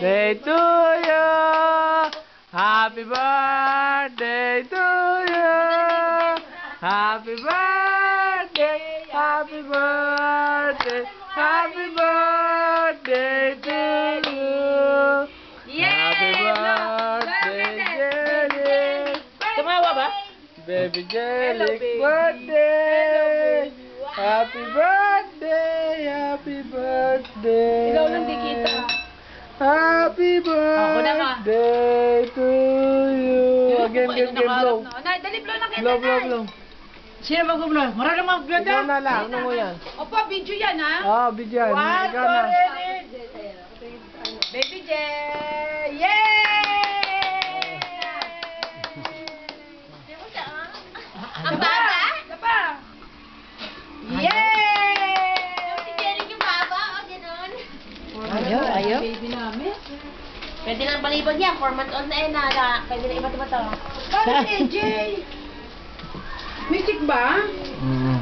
birthday to you. Happy birthday to you. Happy birthday, happy birthday, happy birthday to you. Happy birthday, Jelly. Tumawa ba? Baby Jelly, birthday. Happy birthday, happy birthday. Ikaw lang di kita. Happy birthday to you. Again, blow. Nay, dali blow na kita. Blow. Sino mag-blow? Marami mag-blow Ikaw na lang, ano mo yan? Opo, video yan ha. Bigyan. Ikaw na. Baby J! Yay! Ang baba? Sapa! Yay! Si Jerry yung baba, o gano'n. Ayaw. Baby namin. Pwede nang balibag yan, 4 months old na eh, pwede na iba-iba to. Bakit AJ? Music ba? Mm.